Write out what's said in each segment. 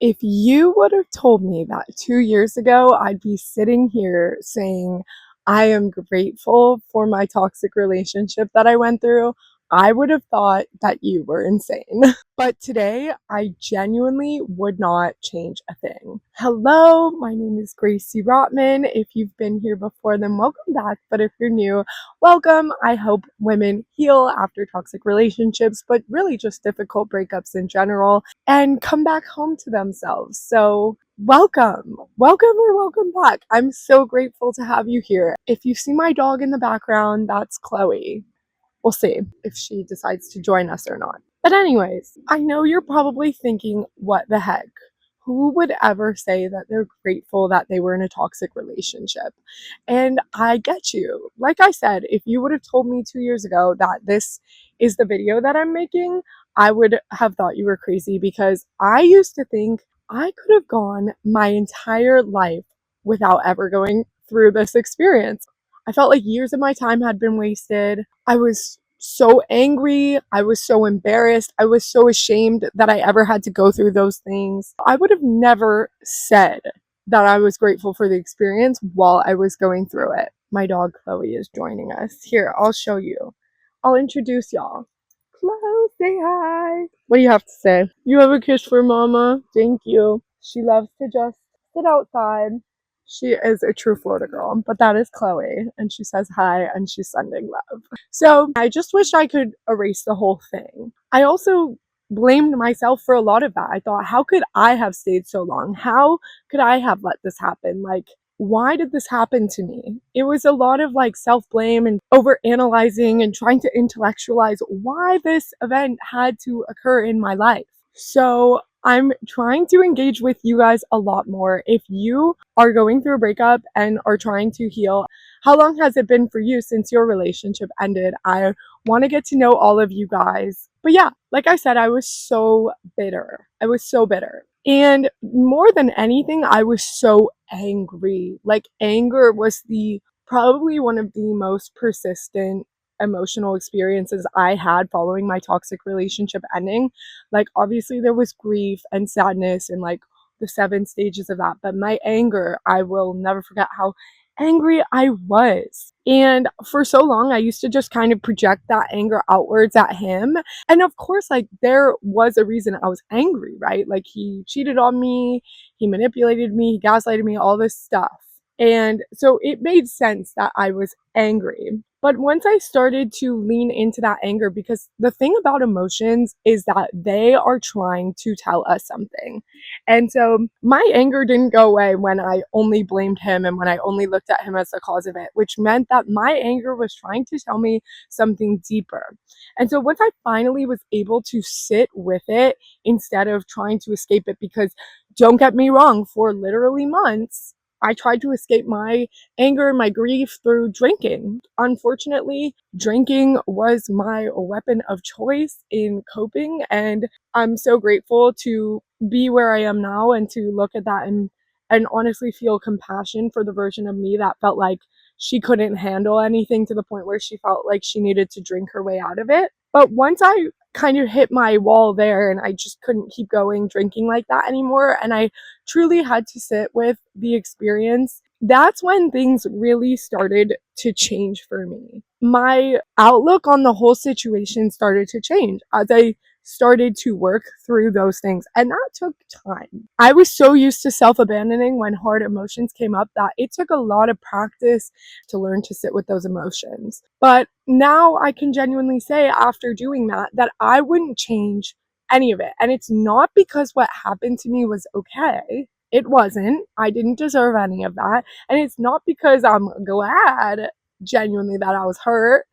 If you would have told me that 2 years ago, I'd be sitting here saying, I am grateful for my toxic relationship that I went through, I would have thought that you were insane. But today, I genuinely would not change a thing. Hello, my name is Gracie Rotman. If you've been here before, then welcome back. But if you're new, welcome. I help women heal after toxic relationships, but really just difficult breakups in general, and come back home to themselves. So welcome, or welcome back. I'm so grateful to have you here. If you see my dog in the background, that's Chloe. We'll see if she decides to join us or not. But anyways, I know you're probably thinking, what the heck? Who would ever say that they're grateful that they were in a toxic relationship? And I get you. Like I said, if you would have told me 2 years ago that this is the video that I'm making, I would have thought you were crazy, because I used to think I could have gone my entire life without ever going through this experience. I felt like years of my time had been wasted. I was so angry. I was so embarrassed. I was so ashamed that I ever had to go through those things. I would have never said that I was grateful for the experience while I was going through it. My dog Chloe is joining us. Here, I'll show you. I'll introduce y'all. Chloe, say hi. What do you have to say? You have a kiss for Mama. Thank you. She loves to just sit outside. She is a true Florida girl, but that is Chloe, and she says hi and she's sending love. So I just wish I could erase the whole thing. I also blamed myself for a lot of that. I thought, how could I have stayed so long? How could I have let this happen? Like, why did this happen to me? It was a lot of like self-blame and over analyzing and trying to intellectualize why this event had to occur in my life. So I'm trying to engage with you guys a lot more. If you are going through a breakup and are trying to heal, how long has it been for you since your relationship ended? I want to get to know all of you guys. But yeah, like I said, I was so bitter. I was so bitter. And more than anything, I was so angry. Like, anger was the probably one of the most persistent emotional experiences I had following my toxic relationship ending. Like, obviously there was grief and sadness and like the 7 stages of that, but my anger, I will never forget how angry I was. And for so long I used to just kind of project that anger outwards at him. And of course, like, there was a reason I was angry, right? Like, he cheated on me, he manipulated me, he gaslighted me, all this stuff. And so it made sense that I was angry. But once I started to lean into that anger, because the thing about emotions is that they are trying to tell us something. And so my anger didn't go away when I only blamed him and when I only looked at him as the cause of it, which meant that my anger was trying to tell me something deeper. And so once I finally was able to sit with it instead of trying to escape it, because don't get me wrong, for literally months, I tried to escape my anger and my grief through drinking. Unfortunately, drinking was my weapon of choice in coping, and I'm so grateful to be where I am now and to look at that and honestly feel compassion for the version of me that felt like she couldn't handle anything to the point where she felt like she needed to drink her way out of it. But once I kind of hit my wall there and I just couldn't keep going drinking like that anymore, and I truly had to sit with the experience, that's when things really started to change for me. My outlook on the whole situation started to change as I started to work through those things, and that took time. I was so used to self-abandoning when hard emotions came up that it took a lot of practice to learn to sit with those emotions. But now I can genuinely say, after doing that, that I wouldn't change any of it. And it's not because what happened to me was okay. It wasn't. I didn't deserve any of that. And it's not because I'm glad genuinely that I was hurt.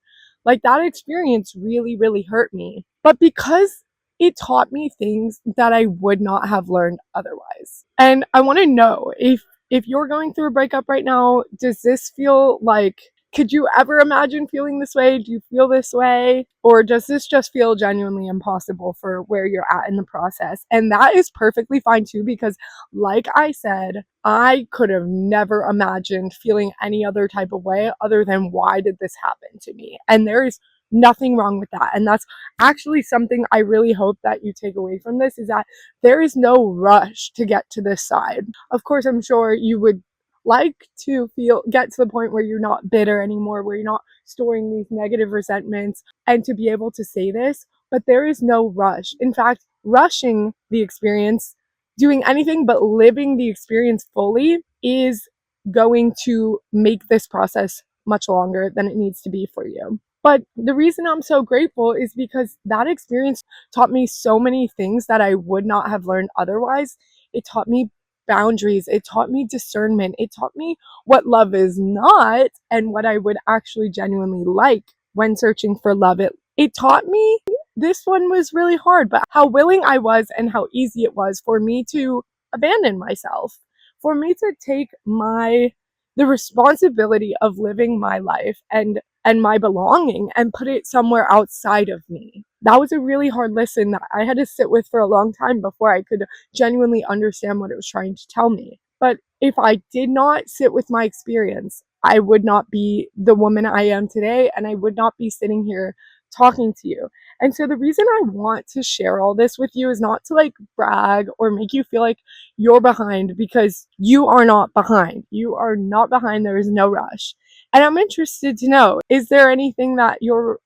Like, that experience really, really hurt me. But because it taught me things that I would not have learned otherwise. And I want to know, if you're going through a breakup right now, does this feel like, could you ever imagine feeling this way? Do you feel this way? Or does this just feel genuinely impossible for where you're at in the process? And that is perfectly fine too, because like I said, I could have never imagined feeling any other type of way other than, why did this happen to me? And there is nothing wrong with that. And that's actually something I really hope that you take away from this, is that there is no rush to get to this side. Of course, I'm sure you would like to get to the point where you're not bitter anymore, where you're not storing these negative resentments, and to be able to say this, but there is no rush. In fact, rushing the experience, doing anything but living the experience fully, is going to make this process much longer than it needs to be for you. But the reason I'm so grateful is because that experience taught me so many things that I would not have learned otherwise. It taught me boundaries, it taught me discernment, it taught me what love is not and what I would actually genuinely like when searching for love. It taught me this one was really hard, but how willing I was and how easy it was for me to abandon myself, for me to take the responsibility of living my life and my belonging and put it somewhere outside of me. That was a really hard lesson that I had to sit with for a long time before I could genuinely understand what it was trying to tell me. But if I did not sit with my experience, I would not be the woman I am today, and I would not be sitting here talking to you. And so the reason I want to share all this with you is not to like brag or make you feel like you're behind, because you are not behind. You are not behind. There is no rush. And I'm interested to know, is there anything that your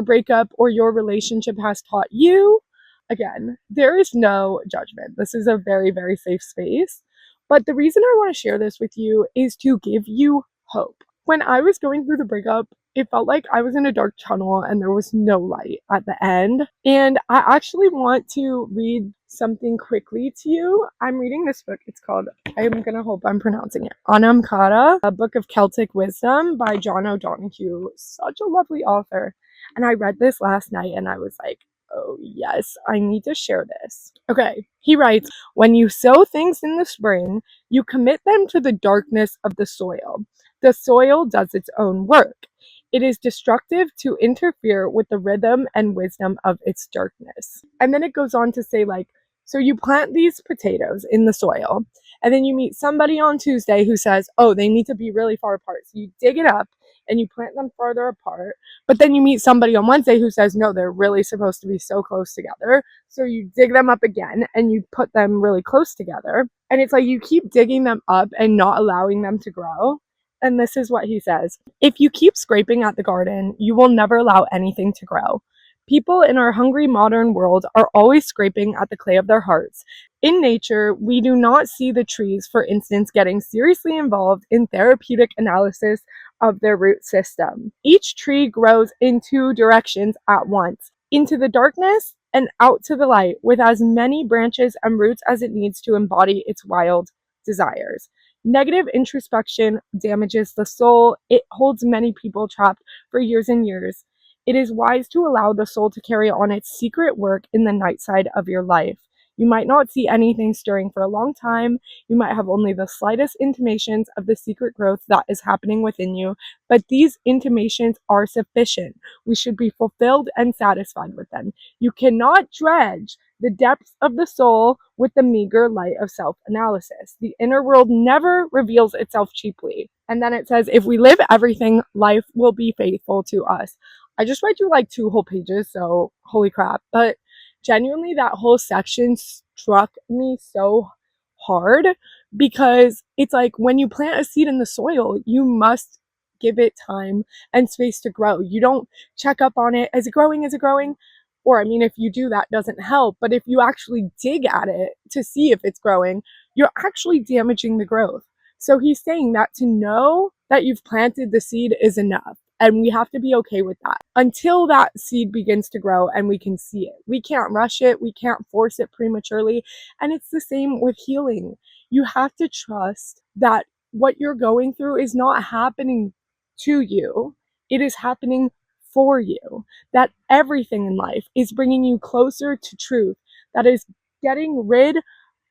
breakup or your relationship has taught you? Again, there is no judgment. This is a very, very safe space. But the reason I want to share this with you is to give you hope. When I was going through the breakup, it felt like I was in a dark tunnel and there was no light at the end. And I actually want to read something quickly to you. I'm reading this book. It's called, I'm gonna hope I'm pronouncing it, Anam Cara, a book of Celtic wisdom by John O'Donohue. Such a lovely author. And I read this last night and I was like, oh yes, I need to share this. Okay, he writes, when you sow things in the spring, you commit them to the darkness of the soil. The soil does its own work. It is destructive to interfere with the rhythm and wisdom of its darkness. And then it goes on to say, like, so you plant these potatoes in the soil, and then you meet somebody on Tuesday who says, oh, they need to be really far apart. So you dig it up and you plant them farther apart. But then you meet somebody on Wednesday who says, no, they're really supposed to be so close together. So you dig them up again and you put them really close together. And it's like you keep digging them up and not allowing them to grow. And this is what he says. If you keep scraping at the garden, you will never allow anything to grow. People in our hungry modern world are always scraping at the clay of their hearts. In nature, we do not see the trees, for instance, getting seriously involved in therapeutic analysis of their root system. Each tree grows in two directions at once, into the darkness and out to the light, with as many branches and roots as it needs to embody its wild desires. Negative introspection damages the soul. It holds many people trapped for years and years. It is wise to allow the soul to carry on its secret work in the night side of your life. You might not see anything stirring for a long time. You might have only the slightest intimations of the secret growth that is happening within you, but these intimations are sufficient. We should be fulfilled and satisfied with them. You cannot dredge the depths of the soul with the meager light of self-analysis. The inner world never reveals itself cheaply. And then it says, if we live everything, life will be faithful to us. I just read you like 2 whole pages, so holy crap. But genuinely, that whole section struck me so hard, because it's like when you plant a seed in the soil, you must give it time and space to grow. You don't check up on it. Is it growing? Is it growing? Or, I mean, if you do, that doesn't help. But if you actually dig at it to see if it's growing, you're actually damaging the growth. So he's saying that to know that you've planted the seed is enough. And we have to be okay with that until that seed begins to grow and we can see it. We can't rush it. We can't force it prematurely. And it's the same with healing. You have to trust that what you're going through is not happening to you. It is happening for you. That everything in life is bringing you closer to truth. That is getting rid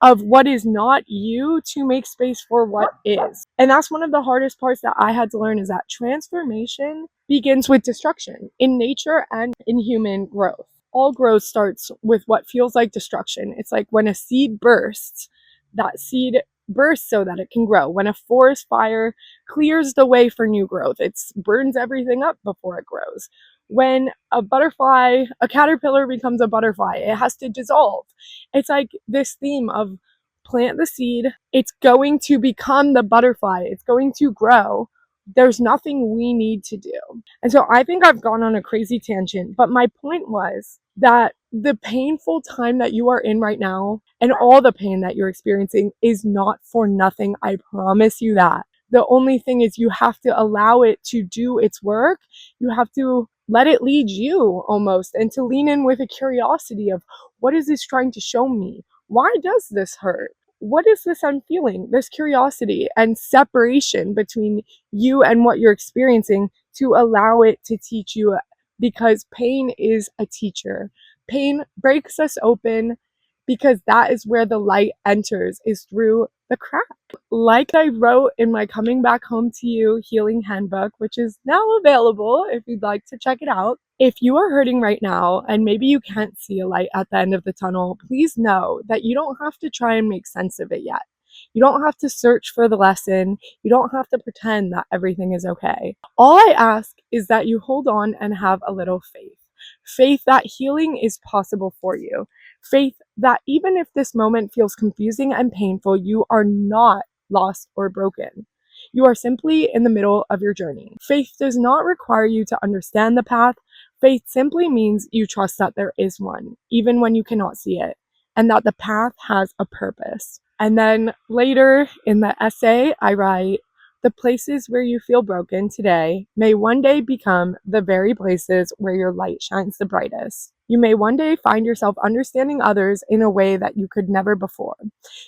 of what is not you to make space for what is. And that's one of the hardest parts that I had to learn, is that transformation begins with destruction in nature and in human growth. All growth starts with what feels like destruction. It's like when a seed bursts, that seed bursts so that it can grow. When a forest fire clears the way for new growth, it burns everything up before it grows. When a caterpillar becomes a butterfly, it has to dissolve. It's like this theme of plant the seed, it's going to become the butterfly, it's going to grow. There's nothing we need to do. And so I think I've gone on a crazy tangent, but my point was that the painful time that you are in right now and all the pain that you're experiencing is not for nothing. I promise you that. The only thing is you have to allow it to do its work. You have to let it lead you almost, and to lean in with a curiosity of, what is this trying to show me? Why does this hurt? What is this I'm feeling? This curiosity and separation between you and what you're experiencing, to allow it to teach you, because pain is a teacher. Pain breaks us open because that is where the light enters, is through the crack. Like I wrote in my Coming Back Home to You Healing Handbook, which is now available if you'd like to check it out. If you are hurting right now and maybe you can't see a light at the end of the tunnel, please know that you don't have to try and make sense of it yet. You don't have to search for the lesson. You don't have to pretend that everything is okay. All I ask is that you hold on and have a little faith. Faith that healing is possible for you. Faith that even if this moment feels confusing and painful, you are not lost or broken. You are simply in the middle of your journey. Faith does not require you to understand the path. Faith simply means you trust that there is one, even when you cannot see it, and that the path has a purpose. And then later in the essay, I write, the places where you feel broken today may one day become the very places where your light shines the brightest. You may one day find yourself understanding others in a way that you could never before.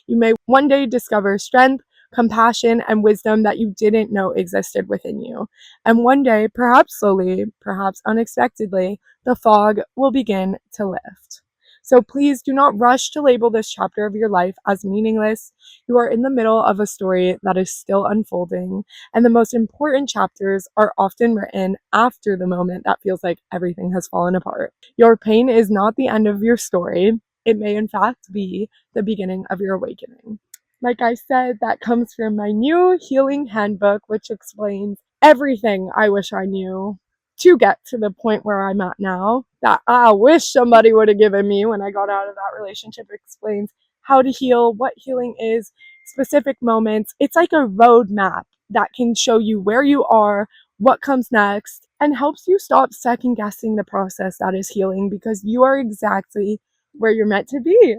You may one day discover strength, compassion, and wisdom that you didn't know existed within you. And one day, perhaps slowly, perhaps unexpectedly, the fog will begin to lift. So please do not rush to label this chapter of your life as meaningless. You are in the middle of a story that is still unfolding, and the most important chapters are often written after the moment that feels like everything has fallen apart. Your pain is not the end of your story. It may, in fact, be the beginning of your awakening. Like I said, that comes from my new healing handbook, which explains everything I wish I knew to get to the point where I'm at now, that I wish somebody would have given me when I got out of that relationship. It explains how to heal, what healing is, specific moments. It's like a roadmap that can show you where you are, what comes next, and helps you stop second guessing the process that is healing, because you are exactly where you're meant to be.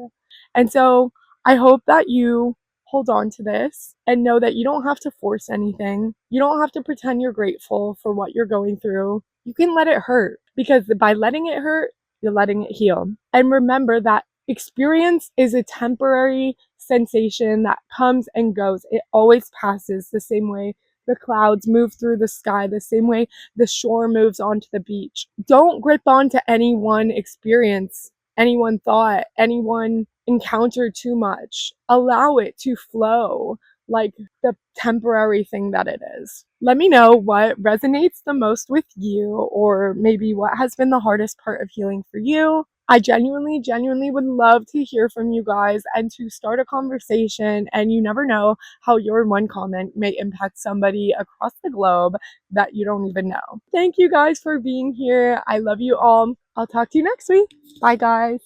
And so I hope that you hold on to this and know that you don't have to force anything. You don't have to pretend you're grateful for what you're going through. You can let it hurt, because by letting it hurt, you're letting it heal. And remember that experience is a temporary sensation that comes and goes. It always passes, the same way the clouds move through the sky, the same way the shore moves onto the beach. Don't grip onto any one experience, any one thought, any one encounter too much. Allow it to flow like the temporary thing that it is. Let me know what resonates the most with you, or maybe what has been the hardest part of healing for you. I genuinely would love to hear from you guys and to start a conversation. And you never know how your one comment may impact somebody across the globe that you don't even know. Thank you guys for being here. I love you all. I'll talk to you next week. Bye, guys.